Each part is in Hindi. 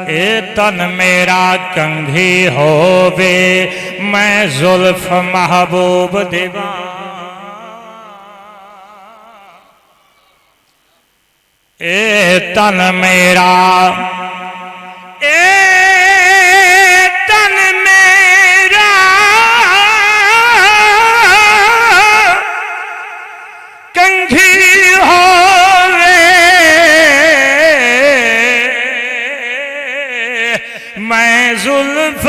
ए तन मेरा कंघी होवे मैं जुल्फ महबूब दीवाना। ए तन मेरा कंघी होवे मैं जुल्फ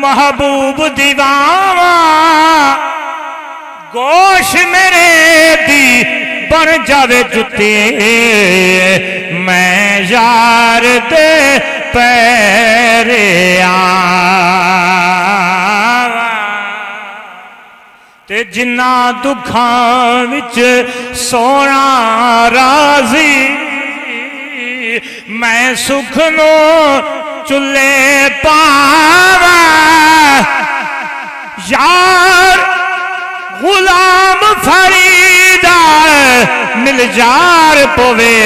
महबूब दीवाना। गोश मेरे दी बन जावे जुते मैं यार दे पैरे आवा। ते जिन्ना दुखां विच सोना राजी मैं सुख नो चुले पावा। यार गुलाम फरीदा मिल जार पवे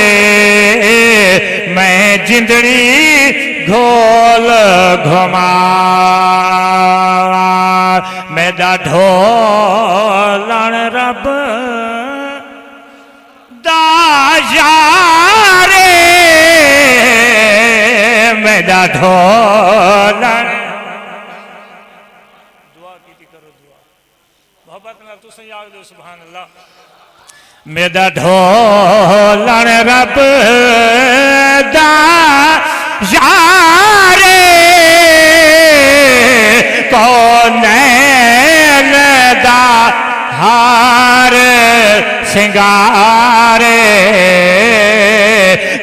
मैं जिंदड़ी ढोल घुमावा। मैदा ढोलन रब दा यारे मैदा ढोलन दुआ की करो दुआ मोहब्बत में तुम याद दो सुभान अल्लाह। मैदा ढोलन रब दा यारे कौनैन दा हार सिंगारे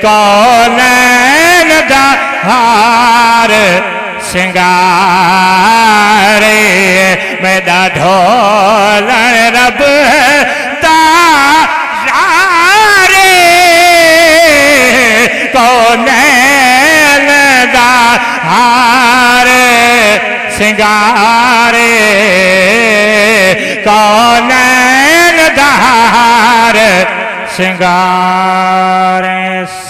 कौनैन दा हार सिंगारे मैदा ढोलन रब दा यारे कौनैन दा हार सिंगारे कौनैन दा हार सिंगारे।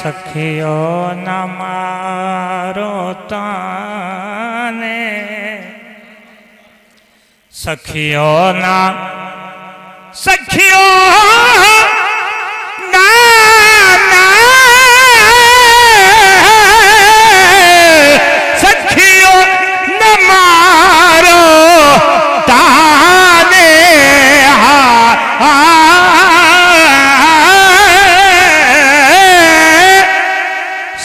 सखियो न मारो ताने सखियो ना सखियो ना सखियो न मारो ताने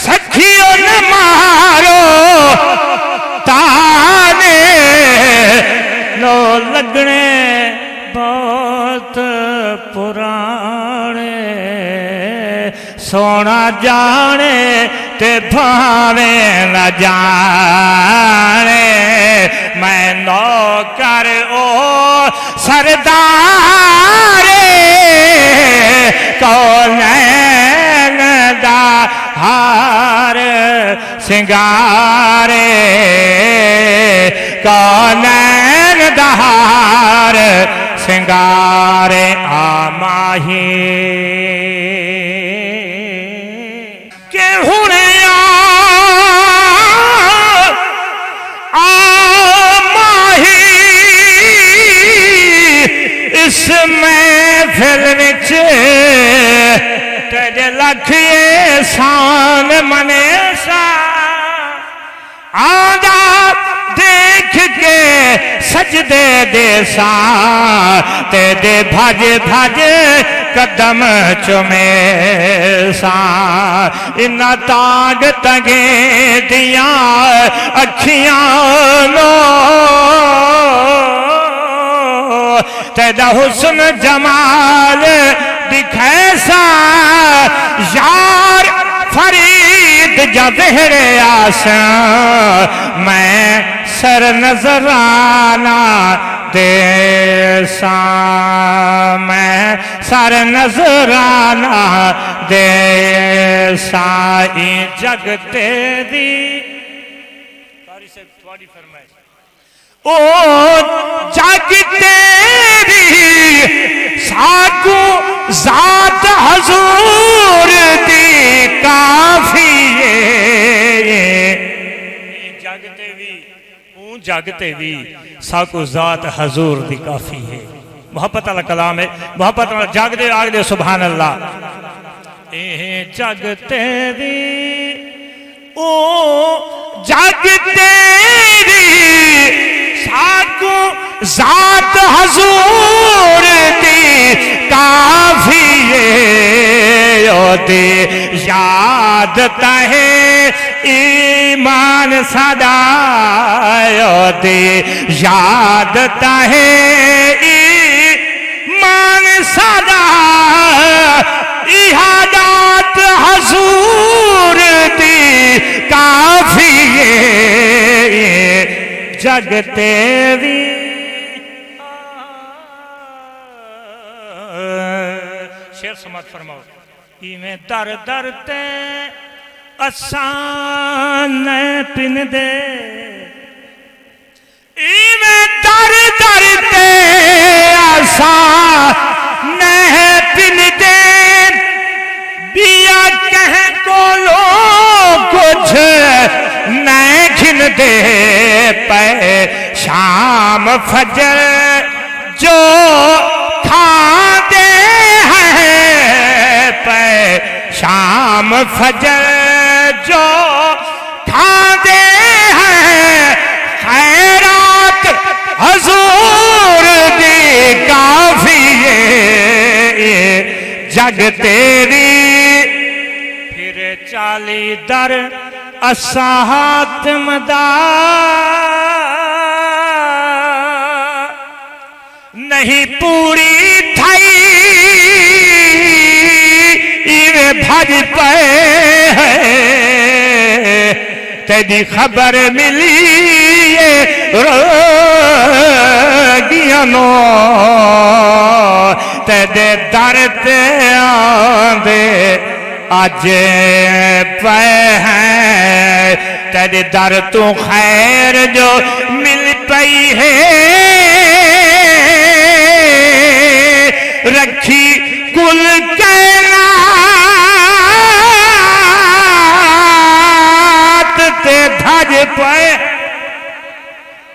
सखियो न मारो ताने लो लगने बहुत पुराने सोना जाने ते भावे न जाने मैं नौकर ओ सरदारे कौनैन दा हार सिंगारे कौनैन दा हार सिंगारे। आमाही के हुणे आमाही इस महफिल विच तेरे लख एहसान मने सा आंदा देख के सजदे देसा तेरे भज भज कदम चुमे सा इन्ना ताग तगे दिया अखियां नो तेरा हुस्न जमाल दिखैसा यार फरीद जब आसा मैं सर नजराना देसा मैं सर नजराना देसा जग तेरी फरमाइश ओ जग तेरी सागू जात हजूर दी काफी ते भी जग ते भी साकू जात हजूर दी काफी है। मोहब्बत वाला कलाम है, मोहब्बत वाला जग दे आग दे सुभान अल्लाह। जग ते भी ओ जग तेरी साकू जात हजूर दी काफी दे याद तहे ईमान सदायो दे याद तहे ईमान सदा इहादात हजूर दी काफी जग तेरी शेर समाज फरमाओ। इवें दर दर ते असान पिन दे, इवें दर दर ते असान पिन दे, बिया कह को लो कुछ नहीं खिन दे पे शाम फजर जो खाते शाम फजर जो खाते हैं खैरात हजूर दी काफी जग तेरी फिर चाली दर असाहत मदा नहीं पूरी थई भज पे तेरी खबर मिली रोगियों नो तेरे दर ते आंदे अज पे हैं तेरे दर तू खैर जो मिल पई है रखी कुल धज पे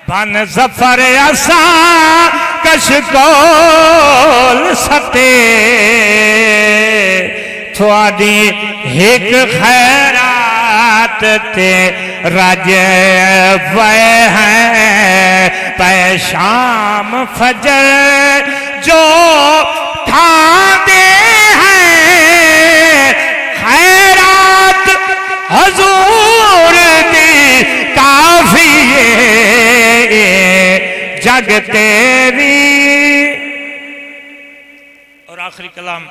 बन जफर असा कशकोल सते थोड़ी हिक खैरात ते रज पे हैं पे शाम फजर जो खाते हैं खैरात हजूर काफी जग तेरी। और आखिरी कलाम